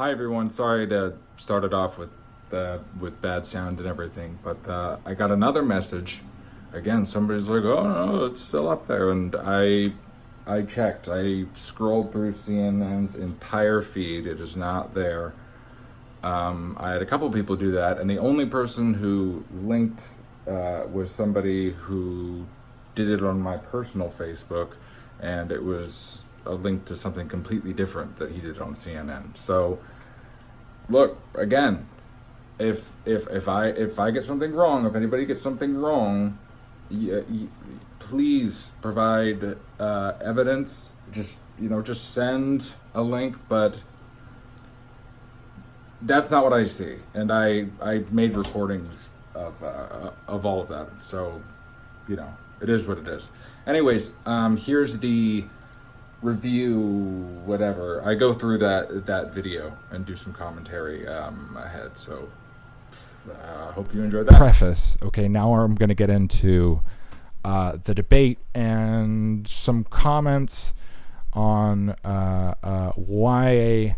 Hi everyone. Sorry to start it off with bad sound and everything, but I got another message. Again, somebody's like, "Oh no, it's still up there," and I checked. I scrolled through CNN's entire feed. It is not there. I had a couple people do that, and the only person who linked was somebody who did it on my personal Facebook, and it was a link to something completely different that he did on CNN. So, look again. If I get something wrong, if anybody gets something wrong, please provide evidence. Just send a link, but that's not what I see. And I made recordings of all of that. So, it is what it is. Anyways, here's the review, whatever. I go through that video and do some commentary ahead. So, hope you enjoyed that. Preface. Okay, now I'm going to get into the debate and some comments on why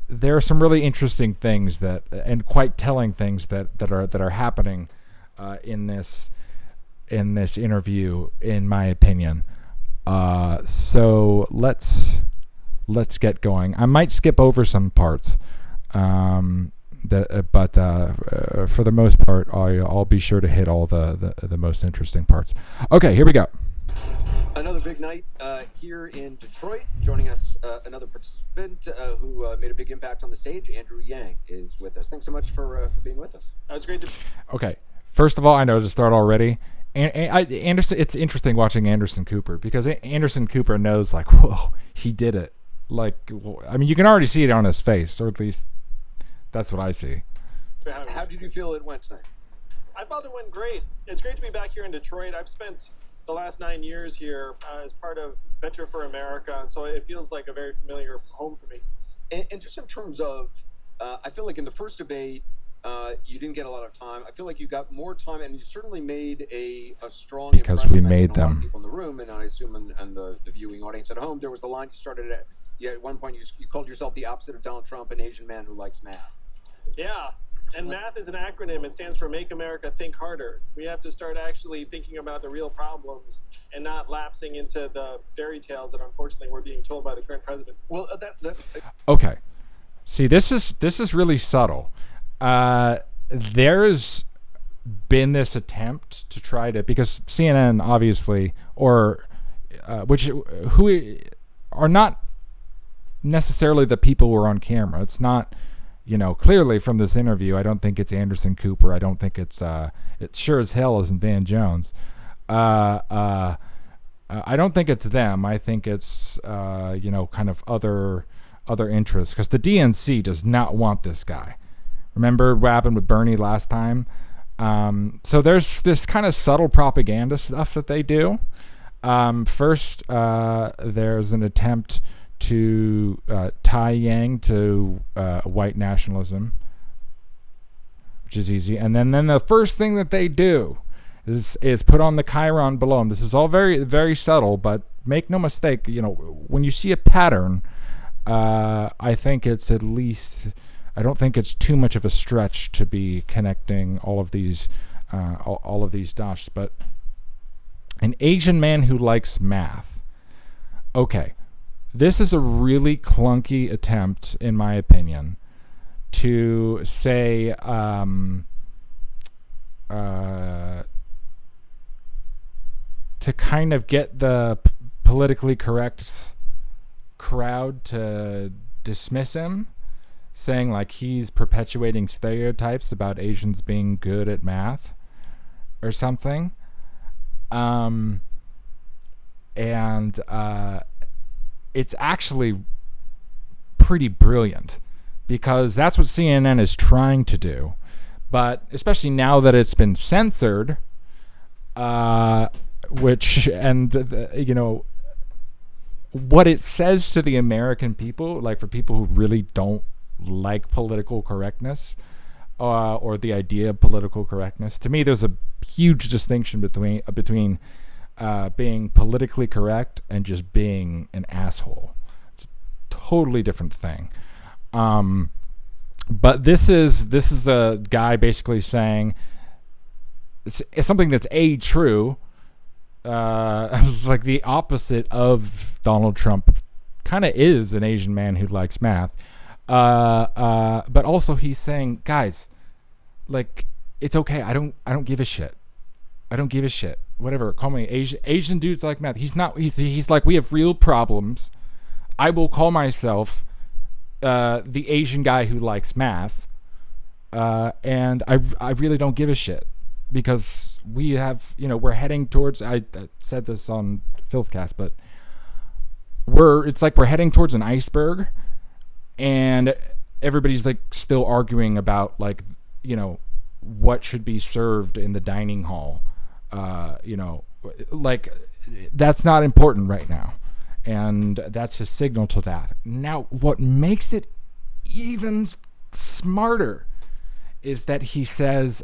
there are some really interesting things and quite telling things that are happening in this interview, in my opinion. So let's get going. I might skip over some parts, but for the most part, I'll be sure to hit all the most interesting parts. Okay, here we go. Another big night here in Detroit. Joining us, another participant who made a big impact on the stage. Andrew Yang is with us. Thanks so much for being with us. It's great to. Okay, first of all, I know to start already. Anderson, it's interesting watching Anderson Cooper, because Anderson Cooper knows, like, whoa, he did it. Like, I mean, you can already see it on his face, or at least that's what I see. How did you feel it went tonight? I felt it went great. It's great to be back here in Detroit. I've spent the last 9 years here as part of Venture for America, and so it feels like a very familiar home for me. And just in terms of, I feel like in the first debate, you didn't get a lot of time. I feel like you got more time, and you certainly made a strong because impression. We made them. A lot of people in the room, and I assume and the viewing audience at home. There was the line you started at. Yeah, at one point you called yourself the opposite of Donald Trump, an Asian man who likes math. Yeah, and math is an acronym. It stands for Make America Think Harder. We have to start actually thinking about the real problems and not lapsing into the fairy tales that unfortunately we're being told by the current president. Well, okay. See, this is really subtle. There's been this attempt to try to, because CNN obviously, or who are not necessarily the people who are on camera. It's not, clearly from this interview, I don't think it's Anderson Cooper. I don't think it's it sure as hell isn't Van Jones. I don't think it's them. I think it's kind of other interests, because the DNC does not want this guy. Remember what happened with Bernie last time? So there's this kind of subtle propaganda stuff that they do. First, there's an attempt to tie Yang to white nationalism, which is easy. And then the first thing that they do is put on the chyron below him. This is all very, very subtle, but make no mistake, when you see a pattern, I think it's at least... I don't think it's too much of a stretch to be connecting all of these dots. But an Asian man who likes math. Okay, this is a really clunky attempt, in my opinion, to say to kind of get the politically correct crowd to dismiss him, saying like he's perpetuating stereotypes about Asians being good at math or something. And it's actually pretty brilliant, because that's what CNN is trying to do. But especially now that it's been censored, what it says to the American people, like for people who really don't like political correctness or the idea of political correctness. To me, there's a huge distinction between being politically correct and just being an asshole. It's a totally different thing. But this is a guy basically saying it's something that's true, like the opposite of Donald Trump kind of is an Asian man who likes math. But also he's saying, guys, like, it's okay. I don't give a shit. I don't give a shit. Whatever. Call me Asian dudes like math. He's not. He's like, we have real problems. I will call myself the Asian guy who likes math, and I really don't give a shit, because we have, we're heading towards. I said this on Filthcast, but it's like we're heading towards an iceberg, and everybody's like still arguing about, like, what should be served in the dining hall. Like, that's not important right now. And that's his signal to that. Now, what makes it even smarter is that he says,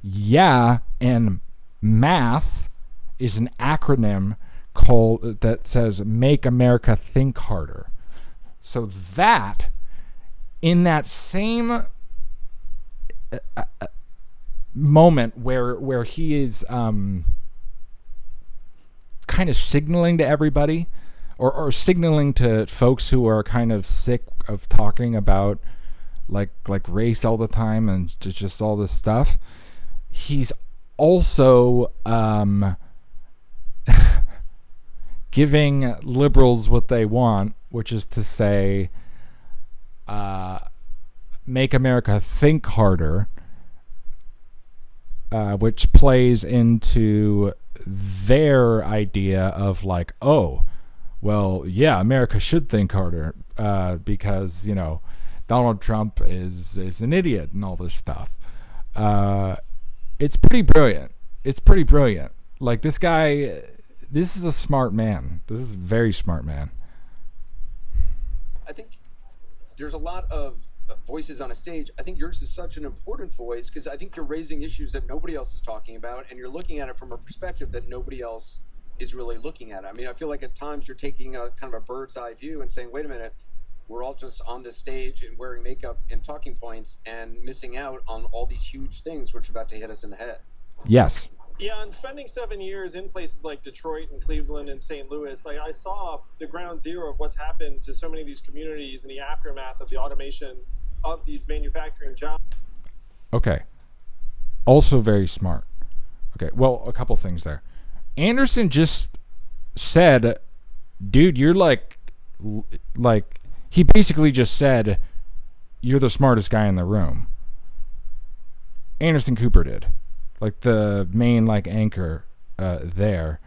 yeah, and math is an acronym that says Make America Think Harder. So that, in that same moment where he is kind of signaling to everybody, or signaling to folks who are kind of sick of talking about like race all the time and just all this stuff, he's also giving liberals what they want, which is to say, make America think harder, which plays into their idea of like, oh, well, yeah, America should think harder because, Donald Trump is an idiot and all this stuff. It's pretty brilliant. Like, this guy, this is a smart man. This is a very smart man. I think there's a lot of voices on a stage. I think yours is such an important voice because I think you're raising issues that nobody else is talking about, and you're looking at it from a perspective that nobody else is really looking at it. I mean, I feel like at times you're taking a kind of a bird's eye view and saying, wait a minute, we're all just on this stage and wearing makeup and talking points and missing out on all these huge things which are about to hit us in the head. Yes. Yeah, and spending 7 years in places like Detroit and Cleveland and St. Louis, like, I saw the ground zero of what's happened to so many of these communities in the aftermath of the automation of these manufacturing jobs. Okay. Also very smart. Okay, well, a couple things there. Anderson just said, dude, you're like, he basically just said, you're the smartest guy in the room. Anderson Cooper did. Like, the main, like, anchor there.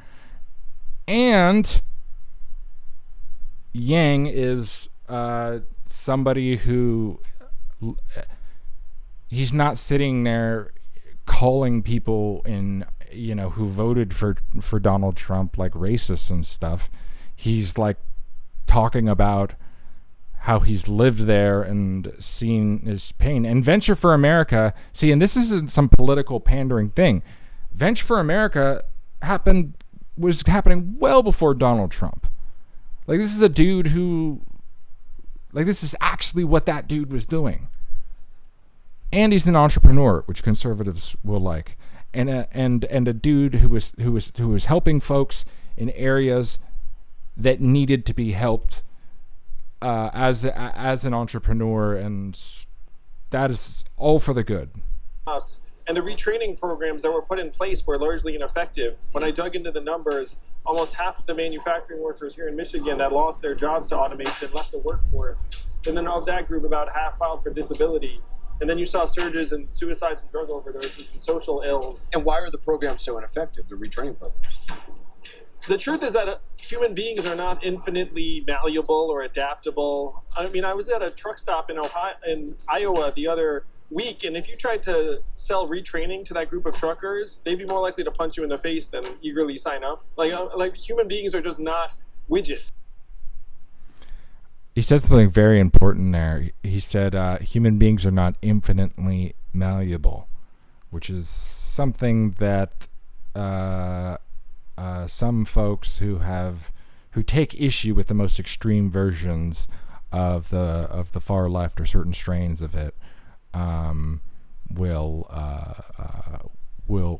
And Yang is somebody who, he's not sitting there calling people who voted for Donald Trump like racists and stuff. He's like talking about how he's lived there and seen his pain. And Venture for America, see, and this isn't some political pandering thing. Venture for America was happening well before Donald Trump. Like, this is a dude who, like, this is actually what that dude was doing. And he's an entrepreneur, which conservatives will like. And a dude who was helping folks in areas that needed to be helped as an entrepreneur, and that is all for the good. And the retraining programs that were put in place were largely ineffective. When I dug into the numbers, almost half of the manufacturing workers here in Michigan that lost their jobs to automation left the workforce. And then of that group, about half filed for disability. And then you saw surges in suicides and drug overdoses and social ills. And why are the programs so ineffective, the retraining programs? The truth is that human beings are not infinitely malleable or adaptable. I mean, I was at a truck stop in Iowa the other week, and if you tried to sell retraining to that group of truckers, they'd be more likely to punch you in the face than eagerly sign up. Like human beings are just not widgets. He said something very important there. He said human beings are not infinitely malleable, which is something that some folks who take issue with the most extreme versions of the far left or certain strains of it will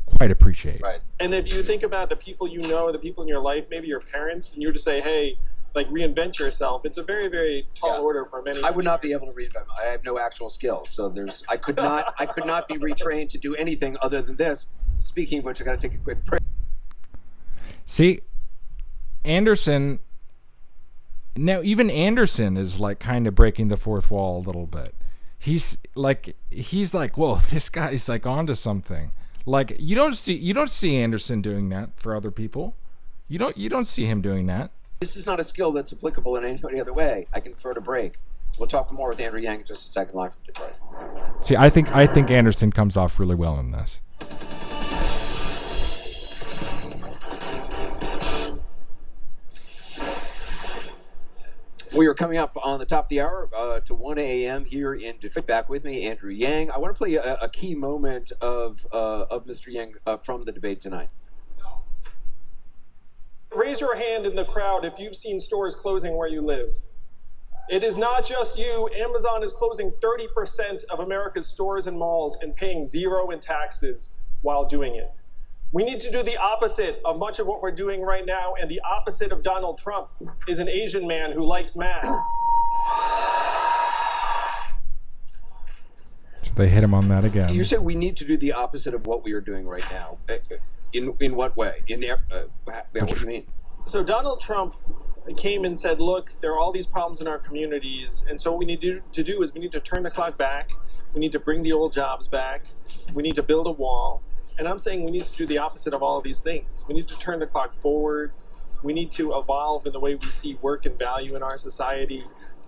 quite appreciate. Right. And if you think about the people you know, the people in your life, maybe your parents, and you were to say, hey, like reinvent yourself, it's a very, very tall order for many. I would not be able to reinvent. I have no actual skill, so I could not be retrained to do anything other than this. Speaking of which, I got to take a quick break. See, Anderson. Now even Anderson is like kind of breaking the fourth wall a little bit. He's like, whoa, this guy's like onto something. Like you don't see Anderson doing that for other people. You don't see him doing that. This is not a skill that's applicable in any other way. I can throw it a break. We'll talk more with Andrew Yang in just a second, live from Detroit. See, I think Anderson comes off really well in this. We are coming up on the top of the hour to 1 a.m. here in Detroit. Back with me, Andrew Yang. I want to play a key moment of Mr. Yang from the debate tonight. Raise your hand in the crowd if you've seen stores closing where you live. It is not just you. Amazon is closing 30% of America's stores and malls and paying zero in taxes while doing it. We need to do the opposite of much of what we're doing right now, and the opposite of Donald Trump is an Asian man who likes math. So they hit him on that again. You said we need to do the opposite of what we are doing right now. In what way? What do you mean? So Donald Trump came and said, look, there are all these problems in our communities, and so what we need to do is we need to turn the clock back. We need to bring the old jobs back. We need to build a wall. And I'm saying we need to do the opposite of all of these things. We need to turn the clock forward. We need to evolve in the way we see work and value in our society.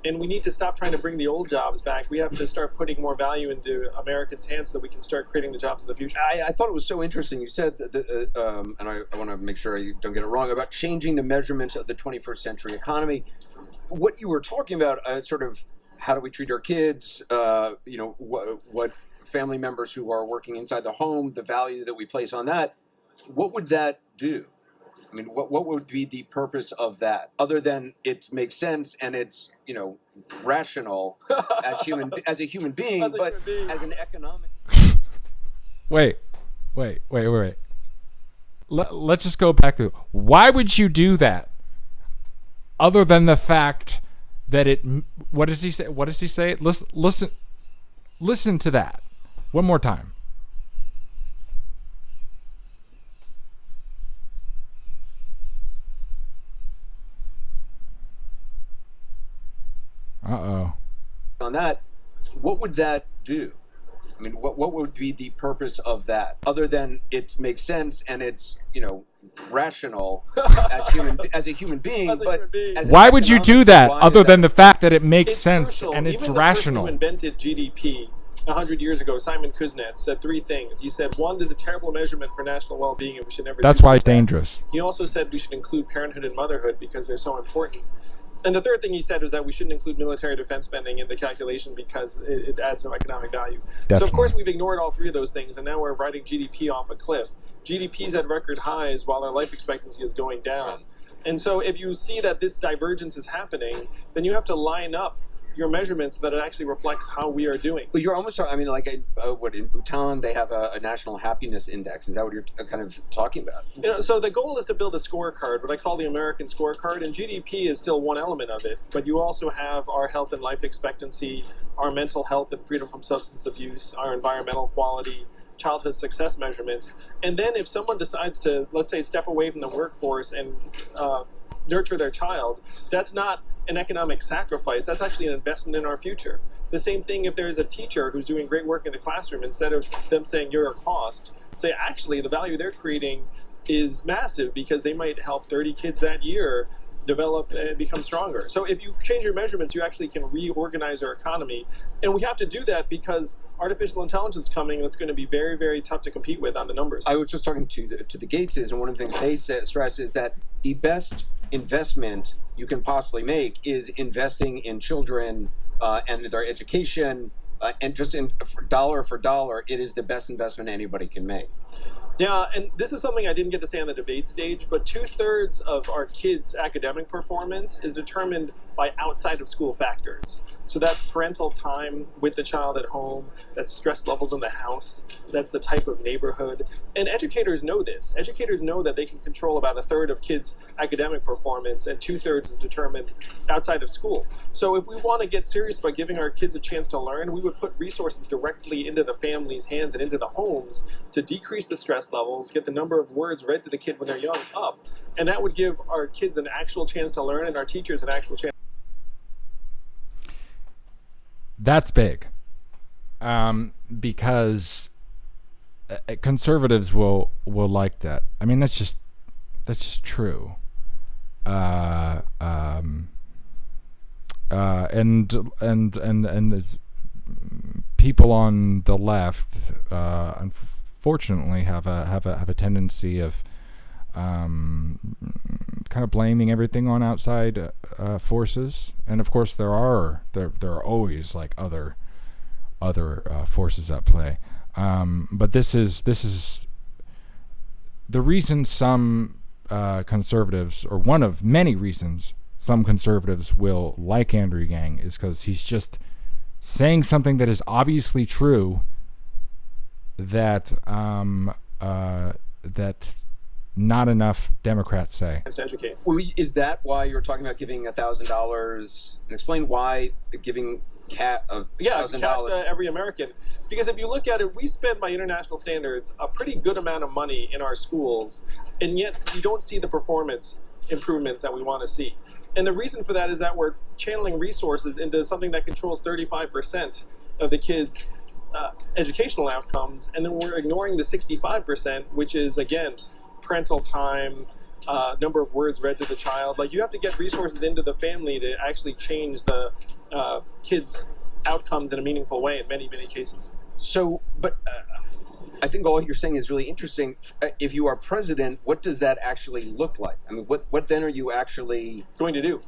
And we need to stop trying to bring the old jobs back. We have to start putting more value into Americans' hands so that we can start creating the jobs of the future. I thought it was so interesting. You said, and I want to make sure I don't get it wrong, about changing the measurements of the 21st century economy. What you were talking about, sort of how do we treat our kids, what family members who are working inside the home, the value that we place on that, what would that do? I mean, what would be the purpose of that, other than it makes sense and it's rational as a human being, but as an economic. Wait. Let's just go back to why would you do that, other than the fact that it. What does he say? What does he say? Listen to that one more time. Uh-oh. On that, what would that do? I mean, what would be the purpose of that, other than it makes sense and it's rational as a human being, but as why would you do that, other than the fact that it makes sense crucial. and it's Even rational? The person who invented GDP 100 years ago, Simon Kuznets, said three things. He said, one, there's a terrible measurement for national well-being and we should never. That's why it's dangerous. He also said we should include parenthood and motherhood because they're so important. And the third thing he said was that we shouldn't include military defense spending in the calculation because it adds no economic value. Definitely. So, of course, we've ignored all three of those things, and now we're writing GDP off a cliff. GDP's at record highs while our life expectancy is going down. And so if you see that this divergence is happening, then you have to line up your measurements so that it actually reflects how we are doing. Well, you're almost, I mean, like in Bhutan, they have a national happiness index. Is that what you're kind of talking about? So the goal is to build a scorecard, what I call the American scorecard, and GDP is still one element of it. But you also have our health and life expectancy, our mental health and freedom from substance abuse, our environmental quality, childhood success measurements. And then if someone decides to, let's say, step away from the workforce and nurture their child, that's not an economic sacrifice. That's actually an investment in our future. The same thing if there's a teacher who's doing great work in the classroom, instead of them saying you're a cost, say actually the value they're creating is massive because they might help 30 kids that year develop and become stronger. So if you change your measurements, you actually can reorganize our economy. And we have to do that because artificial intelligence coming, that's going to be very, very tough to compete with on the numbers. I was just talking to the Gateses, and one of the things they stress is that the best investment you can possibly make is investing in children and their education, and just in dollar for dollar, it is the best investment anybody can make. Yeah, and this is something I didn't get to say on the debate stage, but 2/3 of our kids' academic performance is determined by outside of school factors. So that's parental time with the child at home, that's stress levels in the house, that's the type of neighborhood. And educators know this. Educators know that they can control about 1/3 of kids' academic performance, and 2/3 is determined outside of school. So if we want to get serious about giving our kids a chance to learn, we would put resources directly into the family's hands and into the homes to decrease the stress levels, get the number of words read to the kid when they're young up, and that would give our kids an actual chance to learn and our teachers an actual chance. That's big, because conservatives will like that. I mean, that's just true. And it's, people on the left, unfortunately, have a tendency of kind of blaming everything on outside forces, and of course there are always like other forces at play. But this is the reason some conservatives, or one of many reasons some conservatives will like Andrew Yang, is because he's just saying something that is obviously true, that that not enough Democrats say. To educate. Is that why you're talking about giving $1,000? And explain why giving $1,000. Cash to every American. Because if you look at it, we spend by international standards a pretty good amount of money in our schools, and yet we don't see the performance improvements that we want to see. And the reason for that is that we're channeling resources into something that controls 35% of the kids' educational outcomes, and then we're ignoring the 65%, which is, again, parental time, number of words read to the child. Like, you have to get resources into the family to actually change the kids' outcomes in a meaningful way in many, many cases. So, but I think all you're saying is really interesting. If you are president, what does that actually look like? I mean, what then are you actually Going to do?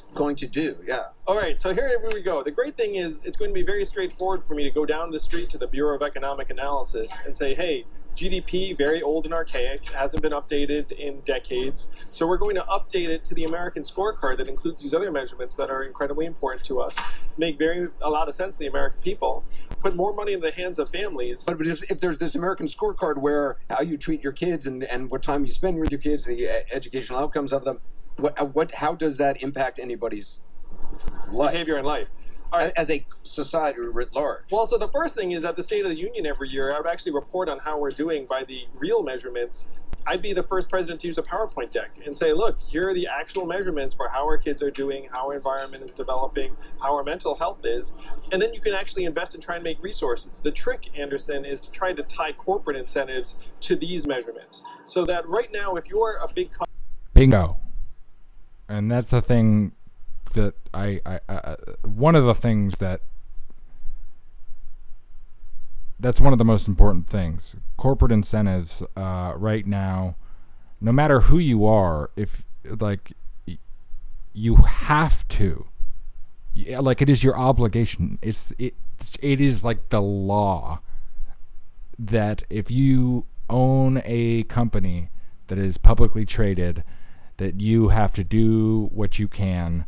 Yeah. All right, so here we go. The great thing is it's going to be very straightforward for me to go down the street to the Bureau of Economic Analysis and say, hey, GDP, very old and archaic, hasn't been updated in decades. So we're going to update it to the American scorecard that includes these other measurements that are incredibly important to us, make a lot of sense to the American people, put more money in the hands of families. But if there's this American scorecard where how you treat your kids and what time you spend with your kids, the educational outcomes of them, how does that impact anybody's life? Behavior in life. Right. As a society writ large. Well, so the first thing is at the State of the Union every year, I would actually report on how we're doing by the real measurements. I'd be the first president to use a PowerPoint deck and say, look, here are the actual measurements for how our kids are doing, how our environment is developing, how our mental health is. And then you can actually invest and try and make resources. The trick, Anderson, is to try to tie corporate incentives to these measurements. So that right now, if you're a big company... Bingo. And that's the thing that one of the things that's one of the most important things. Corporate incentives right now, no matter who you are, if like you have to, like it is your obligation. It is like the law that if you own a company that is publicly traded, that you have to do what you can,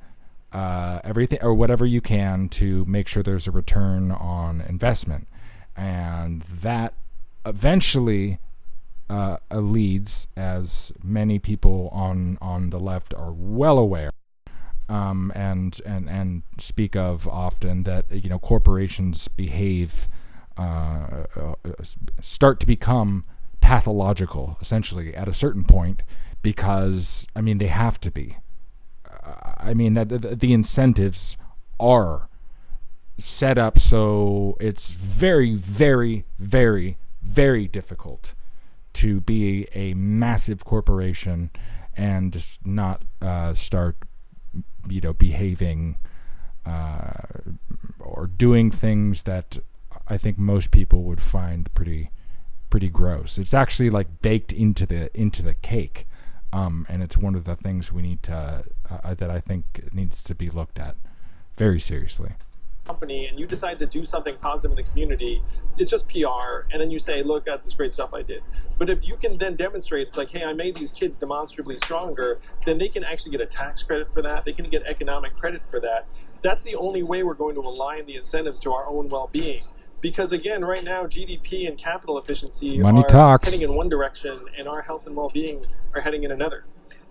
everything or whatever you can to make sure there's a return on investment. And that eventually leads, as many people on the left are well aware, and speak of often, that corporations behave, start to become pathological essentially at a certain point, because they have to be. That the incentives are set up so it's very, very, very, very difficult to be a massive corporation and not start behaving or doing things that I think most people would find pretty gross. It's actually like baked into the cake. And it's one of the things we need to that I think needs to be looked at very seriously. company and you decide to do something positive in the community, it's just PR, and then you say, look at this great stuff I did. But if you can then demonstrate, it's like, hey, I made these kids demonstrably stronger, then they can actually get a tax credit for that. They can get economic credit for that. That's the only way we're going to align the incentives to our own well-being. Because again, right now, GDP and capital efficiency Money are talks. heading in one direction, and our health and well-being are heading in another.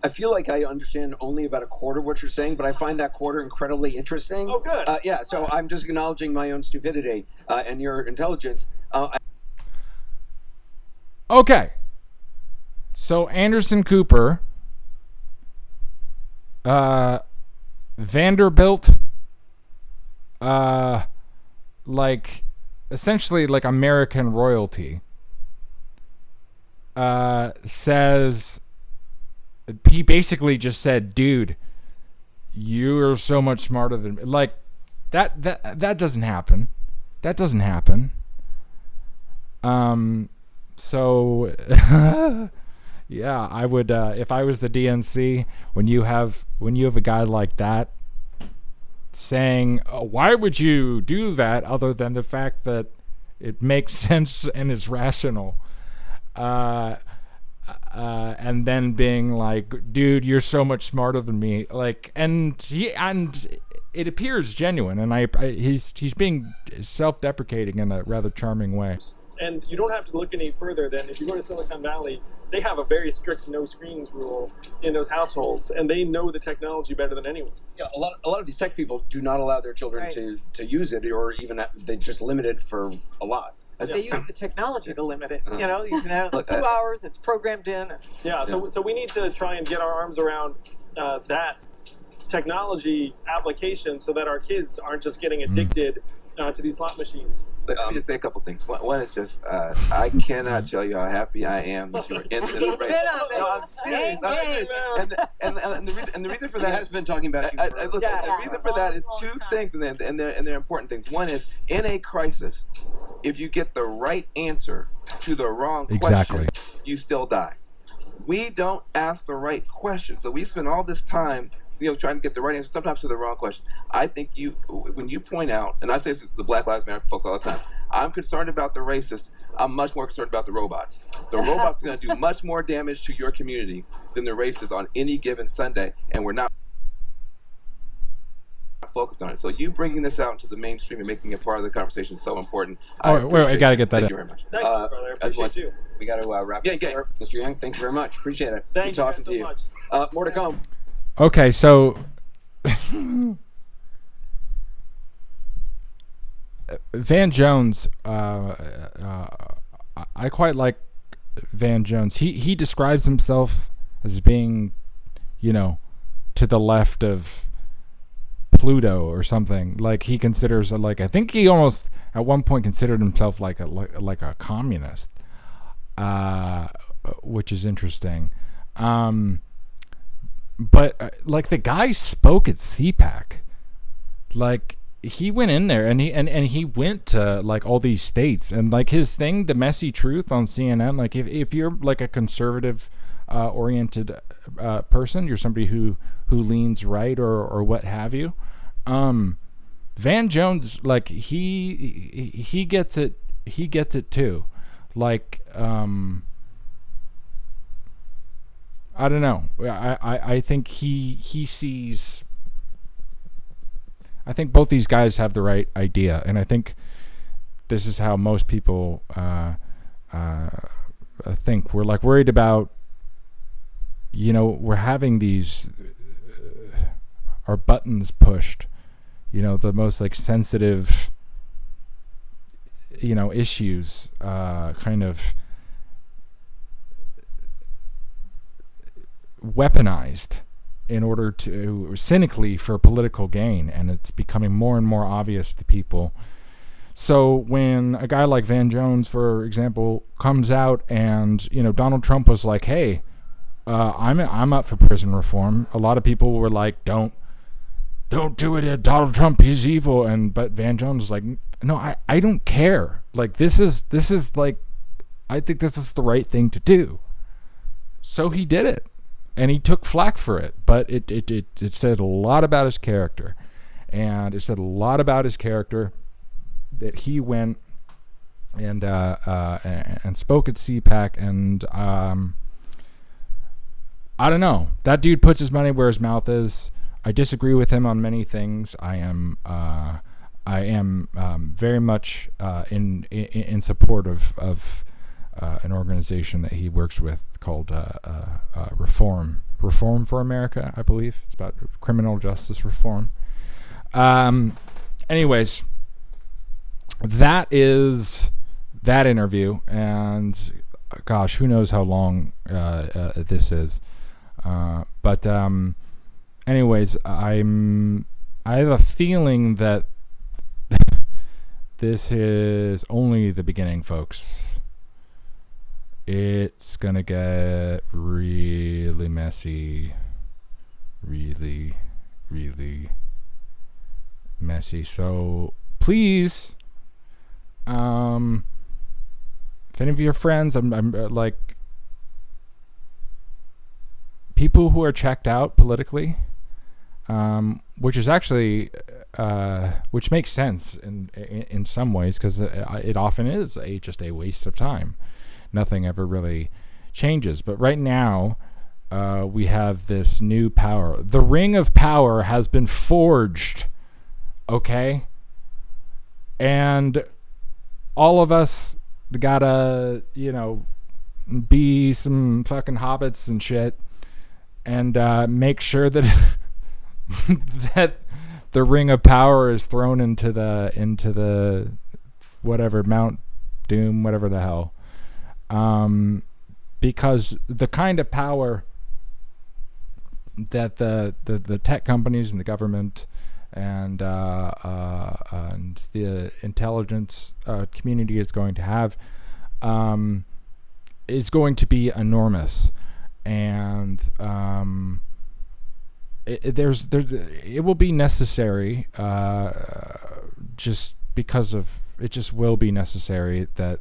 I feel like I understand only about a quarter of what you're saying, but I find that quarter incredibly interesting. Oh, good. Yeah, so I'm just acknowledging my own stupidity and your intelligence. Okay. So Anderson Cooper, Vanderbilt, like essentially like American royalty, says, he basically just said, dude, you're so much smarter than me. Like that doesn't happen. That doesn't happen. So yeah, I would, if I was the DNC, when you have a guy like that saying, why would you do that other than the fact that it makes sense and is rational, and then being like, dude, you're so much smarter than me, like, and it appears genuine, and he's being self-deprecating in a rather charming way. And you don't have to look any further than if you go to Silicon Valley, they have a very strict no screens rule in those households, and they know the technology better than anyone. Yeah, a lot of these tech people do not allow their children to use it, or even they just limit it for a lot. They use the technology to limit it. You know, you can have 2 hours, it's programmed in. Yeah, so we need to try and get our arms around that technology application so that our kids aren't just getting addicted to these slot machines. Let me just say a couple things. One is just, I cannot tell you how happy I am that you're in this race. No, I'm serious. And the reason for He that has been talking about you. listen, the reason for that is two things, and they're important things. One is, in a crisis, if you get the right answer to the wrong question, you still die. We don't ask the right question, so we spend all this time, trying to get the right answer, sometimes to the wrong question. I think when you point out, and I say this to the Black Lives Matter folks all the time, I'm concerned about the racists. I'm much more concerned about the robots. The robots are going to do much more damage to your community than the racists on any given Sunday, and we're not focused on it. So you bringing this out into the mainstream and making it part of the conversation is so important. I got to get that in. Thank you very much. Thank you, brother. I appreciate you. We got to wrap it there. Mr. Yang, thank you very much. Appreciate it. Thank Good talking you guys to you. More to come. Okay, so Van Jones, I quite like Van Jones. He describes himself as being, to the left of Pluto or something. Like he considers I think he almost at one point considered himself like a communist, which is interesting. But the guy spoke at CPAC, he went in there and he went to all these states, and his thing, the messy truth on CNN. If you're a conservative oriented person, you're somebody who leans right or what have you. Van Jones, he gets it. He gets it too. I don't know. I think he sees. I think both these guys have the right idea, and I think this is how most people think. We're worried about. We're having these our buttons pushed. The most sensitive. Issues kind of. Weaponized in order to cynically for political gain, and it's becoming more and more obvious to people. So when a guy like Van Jones, for example, comes out and Donald Trump was like, hey, I'm up for prison reform, a lot of people were like, don't do it, Donald Trump, he's evil. But Van Jones is like, no, I don't care, this is I think this is the right thing to do. So he did it. And he took flack for it, but it said a lot about his character. and it said a lot about his character that he went and spoke at CPAC, and I don't know. That dude puts his money where his mouth is. I disagree with him on many things. I am very much in support of an organization that he works with called Reform for America, I believe. It's about criminal justice reform. Anyways, that is that interview, and gosh, who knows how long this is. But anyways, I have a feeling that this is only the beginning, folks. It's gonna get really messy. Really, really messy. So please, if any of your friends, I'm like people who are checked out politically, which is actually which makes sense in some ways, because it often is just a waste of time. Nothing ever really changes. But right now, we have this new power. The Ring of Power has been forged, okay? And all of us gotta, be some fucking hobbits and shit, and make sure that that the Ring of Power is thrown into the whatever Mount Doom, whatever the hell. Because the kind of power that the tech companies and the government and the intelligence community is going to have is going to be enormous, and it will be necessary, just because of it. Just will be necessary that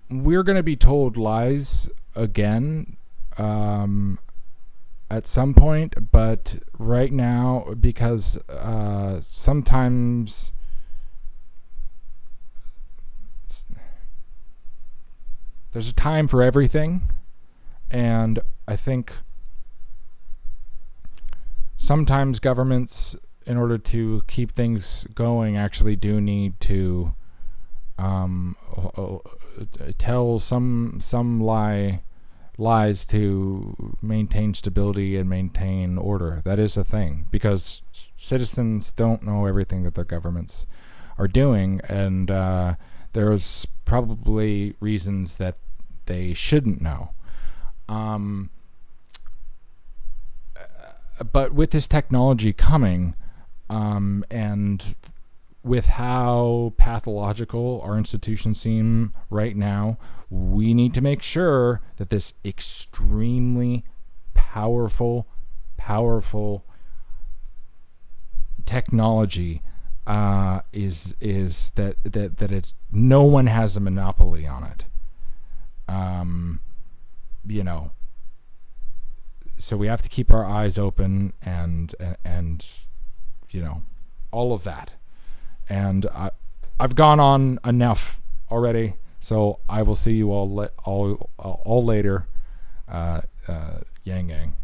we're going to be told lies again at some point, but right now, because sometimes there's a time for everything, and I think sometimes governments, in order to keep things going, actually do need to tell some lies to maintain stability and maintain order. That is a thing, because citizens don't know everything that their governments are doing, and there's probably reasons that they shouldn't know. But with this technology coming, and with how pathological our institutions seem right now, we need to make sure that this extremely powerful technology is that it, no one has a monopoly on it. So we have to keep our eyes open and all of that. And I've gone on enough already, so I will see you all later. Yang Gang.